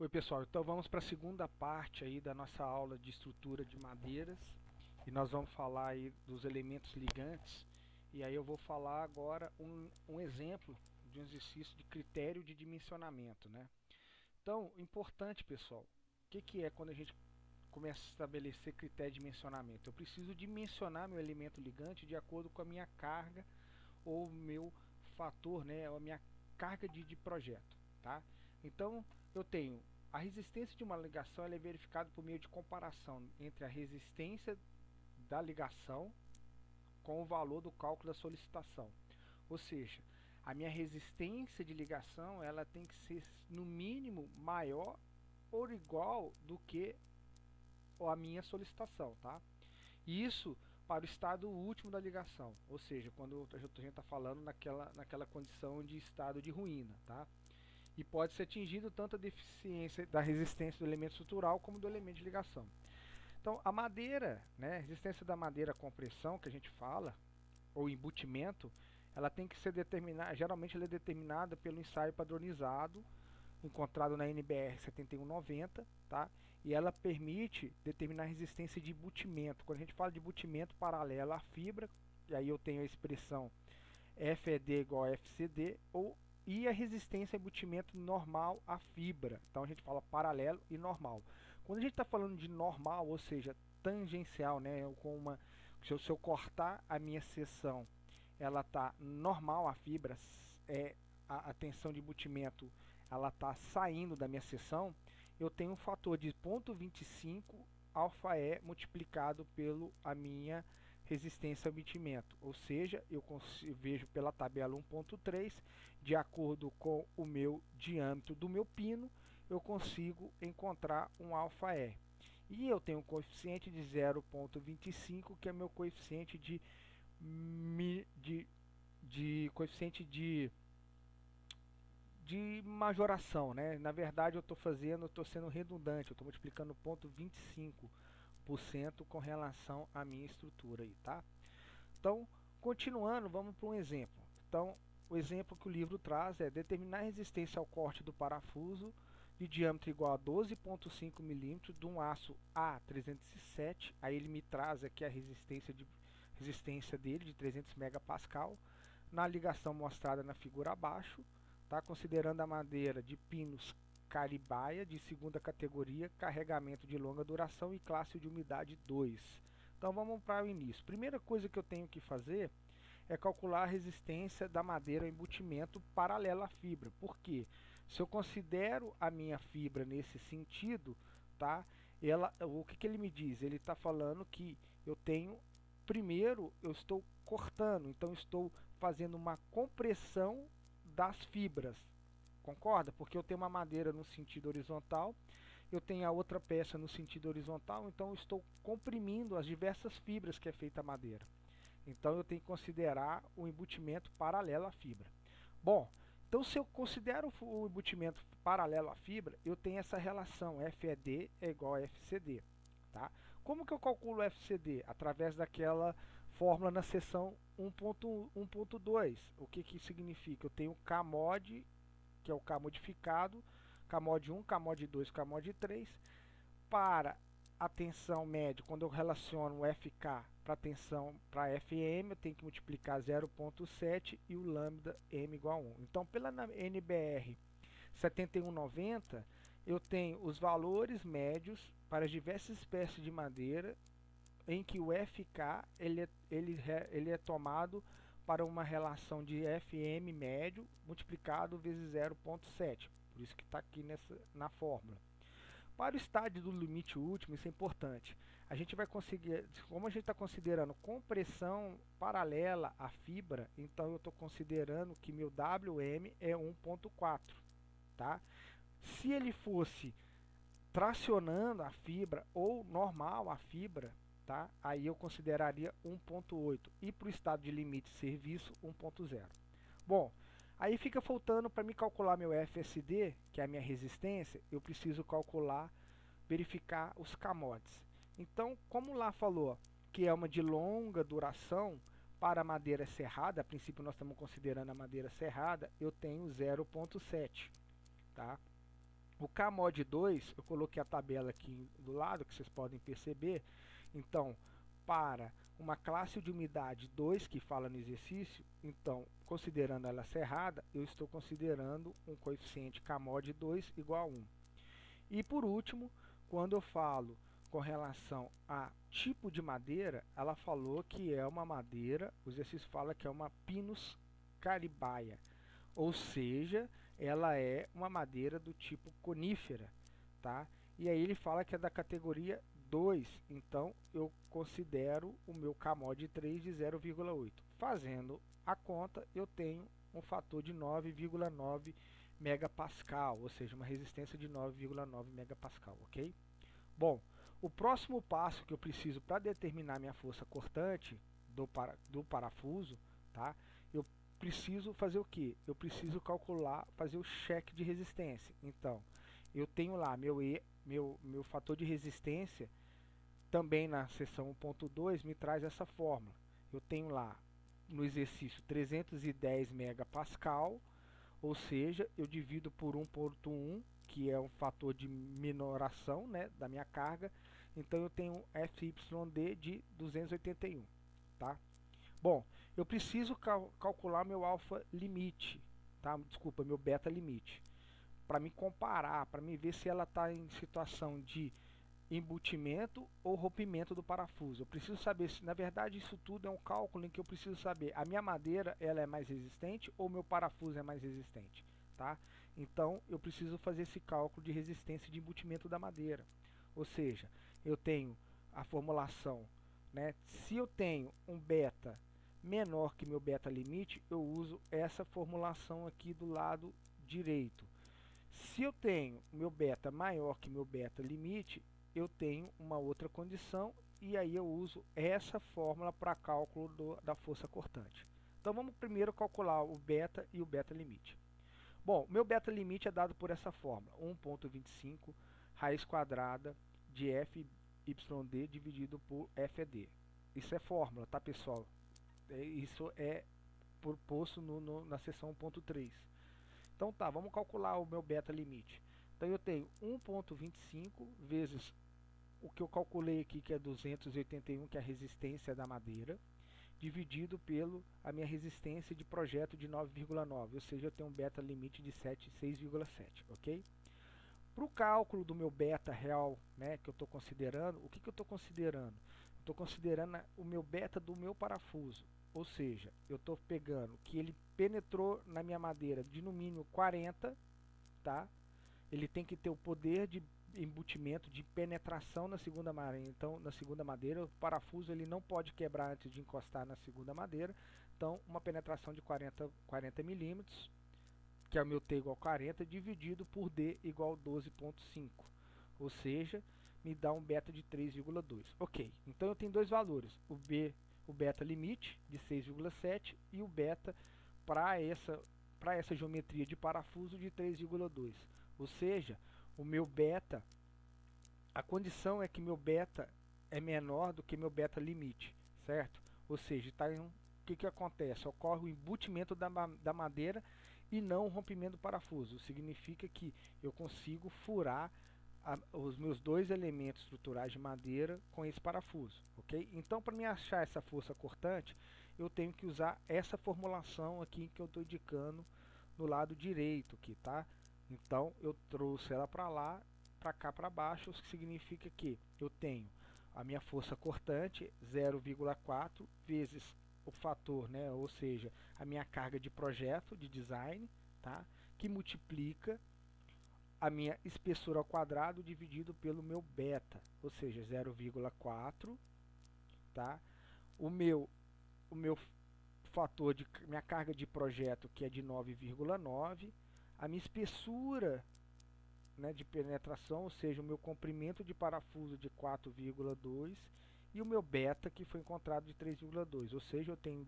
Oi pessoal, então vamos para a segunda parte aí da nossa aula de estrutura de madeiras e nós vamos falar aí dos elementos ligantes e aí eu vou falar agora um exemplo de um exercício de critério de dimensionamento, né? Então, importante pessoal, o que é quando a gente começa a estabelecer critério de dimensionamento? Eu preciso dimensionar meu elemento ligante de acordo com a minha carga ou meu fator, né, ou a minha carga de projeto, tá? Então eu tenho a resistência de uma ligação, ela é verificada por meio de comparação entre a resistência da ligação com o valor do cálculo da solicitação. Ou seja, a minha resistência de ligação ela tem que ser no mínimo maior ou igual do que a minha solicitação, tá? Isso para o estado último da ligação, ou seja, quando a gente está falando naquela condição de estado de ruína, tá? E pode ser atingido tanto a deficiência da resistência do elemento estrutural como do elemento de ligação. Então, a madeira, né, a resistência da madeira à compressão que a gente fala, ou embutimento, ela tem que ser determinada, geralmente ela é determinada pelo ensaio padronizado encontrado na NBR 7190, tá? E ela permite determinar a resistência de embutimento. Quando a gente fala de embutimento paralelo à fibra, e aí eu tenho a expressão FED igual a FCD, e a resistência a embutimento normal à fibra. Então a gente fala paralelo e normal. Quando a gente está falando de normal, ou seja, tangencial, né? Se eu cortar a minha seção, ela está normal à fibra, a tensão de embutimento ela está saindo da minha seção, eu tenho um fator de 0,25 alfa E multiplicado pelo a minha resistência ao embutimento, ou seja, eu vejo pela tabela 1.3, de acordo com o meu diâmetro do meu pino, eu consigo encontrar um alfa E. E eu tenho um coeficiente de 0,25, que é meu coeficiente coeficiente de majoração, né? Na verdade eu estou sendo redundante, eu estou multiplicando 0,25% com relação à minha estrutura aí, tá? Então, continuando, vamos para um exemplo. Então, o exemplo que o livro traz é determinar a resistência ao corte do parafuso de diâmetro igual a 12,5 mm de um aço A307. Aí ele me traz aqui a resistência dele de 300 megapascal na ligação mostrada na figura abaixo, tá? Considerando a madeira de pinos caribaia de segunda categoria, carregamento de longa duração e classe de umidade 2. Então vamos para o início. Primeira coisa que eu tenho que fazer é calcular a resistência da madeira ao embutimento paralela à fibra. Por quê? Se eu considero a minha fibra nesse sentido, tá? O que ele me diz? Ele está falando que eu tenho, primeiro eu estou cortando, então estou fazendo uma compressão das fibras. Concorda? Porque eu tenho uma madeira no sentido horizontal, eu tenho a outra peça no sentido horizontal, então eu estou comprimindo as diversas fibras que é feita a madeira. Então eu tenho que considerar o embutimento paralelo à fibra. Bom, então se eu considero o embutimento paralelo à fibra, eu tenho essa relação FED é igual a FCD. Tá? Como que eu calculo o FCD? Através daquela fórmula na seção 1.2. O que significa? Eu tenho Kmod, que é o K modificado, Kmod 1, Kmod 2, Kmod 3, para a tensão média, quando eu relaciono o FK para a tensão para FM, eu tenho que multiplicar 0,7 e o lambda m igual a 1. Então, pela NBR 7190, eu tenho os valores médios para as diversas espécies de madeira, em que o FK ele é tomado para uma relação de FM médio multiplicado vezes 0,7. Por isso que está aqui na fórmula. Para o estádio do limite último, isso é importante. A gente vai conseguir, como a gente está considerando compressão paralela à fibra, então eu estou considerando que meu WM é 1.4, tá? Se ele fosse tracionando a fibra ou normal a fibra, tá? Aí eu consideraria 1.8 e para o estado de limite de serviço 1.0. Bom, aí fica faltando para me calcular meu FSD, que é a minha resistência, eu preciso calcular, verificar os Kmods. Então, como lá falou que é uma de longa duração para a madeira serrada, a princípio nós estamos considerando a madeira serrada, eu tenho 0.7, tá? O Kmod 2, eu coloquei a tabela aqui do lado, que vocês podem perceber. Então, para uma classe de umidade 2 que fala no exercício, então, considerando ela cerrada, eu estou considerando um coeficiente Kmod 2 igual a 1. E por último, quando eu falo com relação a tipo de madeira, ela falou que é uma madeira, o exercício fala que é uma Pinus caribaea, ou seja, ela é uma madeira do tipo conífera, tá? E aí ele fala que é da categoria 2, então eu considero o meu Kmod 3 de 0,8. Fazendo a conta, eu tenho um fator de 9,9 megapascal, ou seja, uma resistência de 9,9 megapascal, ok? Bom, o próximo passo que eu preciso para determinar minha força cortante do parafuso, tá? Eu preciso fazer o que? Eu preciso calcular, fazer o cheque de resistência. Então, eu tenho lá meu fator de resistência, também na seção 1.2 me traz essa fórmula. Eu tenho lá no exercício 310 megapascal, ou seja, eu divido por 1.1, que é um fator de minoração, né, da minha carga. Então eu tenho FYD de 281, tá? Bom, eu preciso calcular meu alfa limite, tá? Desculpa, meu beta limite, para me comparar, para me ver se ela está em situação de embutimento ou rompimento do parafuso. Eu preciso saber se, na verdade, isso tudo é um cálculo em que eu preciso saber a minha madeira ela é mais resistente ou meu parafuso é mais resistente, tá? Então eu preciso fazer esse cálculo de resistência de embutimento da madeira. Ou seja, eu tenho a formulação, né? Se eu tenho um beta menor que meu beta limite, eu uso essa formulação aqui do lado direito. Se eu tenho meu beta maior que meu beta limite, eu tenho uma outra condição e aí eu uso essa fórmula para cálculo da força cortante. Então vamos primeiro calcular o beta e o beta limite. Bom, meu beta limite é dado por essa fórmula, 1,25 raiz quadrada de FYD dividido por FED. Isso é fórmula, tá pessoal? Isso é proposto na seção 1.3. Então tá, vamos calcular o meu beta limite. Então eu tenho 1,25 vezes o que eu calculei aqui, que é 281, que é a resistência da madeira, dividido pelo a minha resistência de projeto de 9,9, ou seja, eu tenho um beta limite de 6,7, ok? Para o cálculo do meu beta real, né, que eu estou considerando, o que eu estou considerando? Estou considerando o meu beta do meu parafuso, ou seja, eu estou pegando que ele penetrou na minha madeira de no mínimo 40, tá? Ele tem que ter o poder de embutimento, de penetração na segunda madeira. Então, na segunda madeira, o parafuso ele não pode quebrar antes de encostar na segunda madeira. Então, uma penetração de 40 milímetros, que é o meu T igual a 40, dividido por D igual a 12,5. Ou seja, me dá um beta de 3,2. Ok, então eu tenho dois valores, o beta limite de 6,7 e o beta para essa geometria de parafuso de 3,2. Ou seja, o meu beta, a condição é que meu beta é menor do que meu beta limite, certo? Ou seja, o que acontece? Ocorre o embutimento da madeira e não o rompimento do parafuso. Significa que eu consigo furar os meus dois elementos estruturais de madeira com esse parafuso, ok? Então, para me achar essa força cortante, eu tenho que usar essa formulação aqui que eu estou indicando no lado direito aqui, tá? Então, eu trouxe ela para lá, para cá, para baixo, o que significa que eu tenho a minha força cortante 0,4 vezes o fator, né? Ou seja, a minha carga de projeto, de design, tá? Que multiplica a minha espessura ao quadrado dividido pelo meu beta, ou seja, 0,4, tá? O meu fator de minha carga de projeto, que é de 9,9, a minha espessura, né, de penetração, ou seja, o meu comprimento de parafuso de 4,2 e o meu beta, que foi encontrado de 3,2, ou seja, eu tenho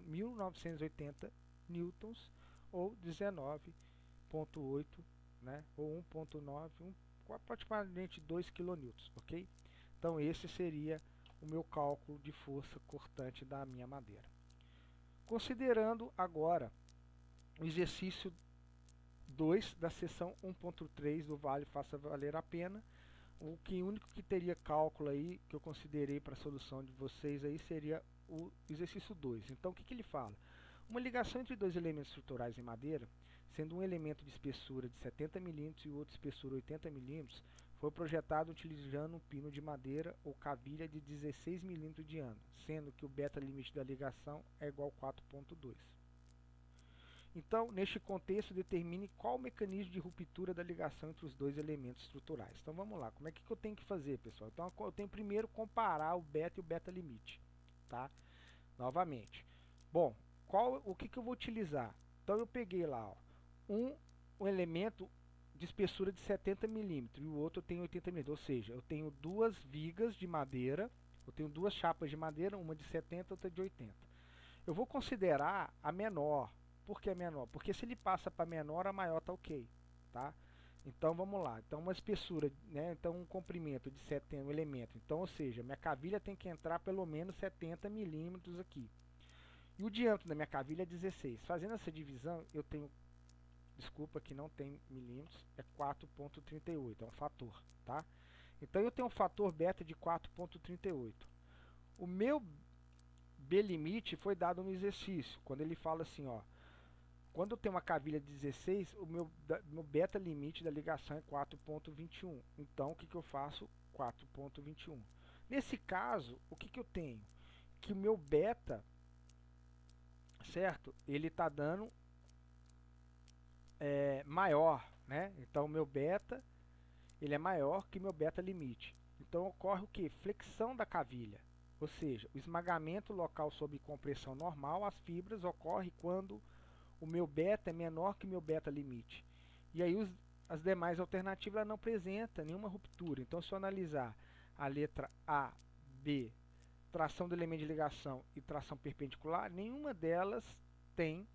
1980 newtons ou 19,8, né, ou 1,9, praticamente 2 kN, ok? Então esse seria o meu cálculo de força cortante da minha madeira. Considerando agora o exercício 2 da seção 1.3 do Vale Faça Valer a Pena. O único que teria cálculo aí, que eu considerei para a solução de vocês aí, seria o exercício 2. Então, o que ele fala? Uma ligação entre dois elementos estruturais em madeira, sendo um elemento de espessura de 70 mm e o outro de espessura 80 mm, foi projetado utilizando um pino de madeira ou cavilha de 16 mm de diâmetro, sendo que o beta limite da ligação é igual a 4.2. Então, neste contexto, determine qual o mecanismo de ruptura da ligação entre os dois elementos estruturais. Então, vamos lá. Como é que eu tenho que fazer, pessoal? Então, eu tenho primeiro comparar o beta e o beta limite, tá? Novamente. Bom, o que eu vou utilizar? Então, eu peguei lá, ó, um elemento de espessura de 70 mm e o outro tem 80 mm, ou seja, eu tenho duas vigas de madeira, eu tenho duas chapas de madeira, uma de 70 e outra de 80. Eu vou considerar a menor. Por que menor? Porque se ele passa para menor, a maior está ok, tá? Então vamos lá. Então uma espessura, né? Então um comprimento de 70 elemento. Então, ou seja, minha cavilha tem que entrar pelo menos 70 milímetros aqui. E o diâmetro da minha cavilha é 16. Fazendo essa divisão, eu tenho, desculpa que não tem milímetros, é 4.38, é um fator, tá? Então eu tenho um fator beta de 4.38. O meu B limite foi dado no exercício, quando ele fala assim, ó, quando eu tenho uma cavilha de 16, o meu beta limite da ligação é 4.21. Então, o que eu faço? 4.21. Nesse caso, o que eu tenho? Que o meu beta, certo? Ele está dando maior, né? Então, o meu beta, ele é maior que meu beta limite. Então, ocorre o que? Flexão da cavilha. Ou seja, o esmagamento local sob compressão normal, as fibras, ocorre quando o meu beta é menor que o meu beta limite. E aí as demais alternativas não apresentam nenhuma ruptura. Então, se eu analisar a letra A, B, tração do elemento de ligação e tração perpendicular, nenhuma delas tem,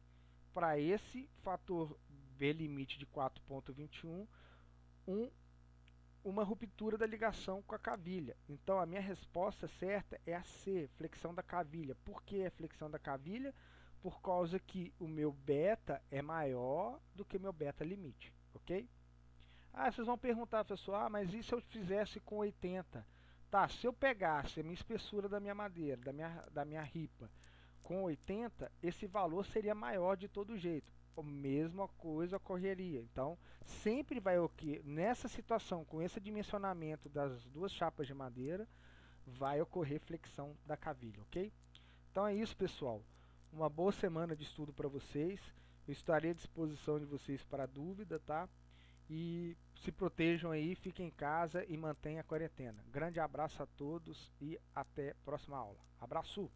para esse fator B limite de 4.21, uma ruptura da ligação com a cavilha. Então, a minha resposta certa é a C, flexão da cavilha. Por que a flexão da cavilha? Por causa que o meu beta é maior do que o meu beta limite, ok? Ah, vocês vão perguntar, pessoal, mas e se eu fizesse com 80? Tá, se eu pegasse a minha espessura da minha madeira, da minha ripa, com 80, esse valor seria maior de todo jeito. A mesma coisa ocorreria. Então, sempre vai ocorrer, nessa situação, com esse dimensionamento das duas chapas de madeira, vai ocorrer flexão da cavilha, ok? Então é isso, pessoal. Uma boa semana de estudo para vocês. Eu estarei à disposição de vocês para dúvida, tá? E se protejam aí, fiquem em casa e mantenham a quarentena. Grande abraço a todos e até a próxima aula. Abraço!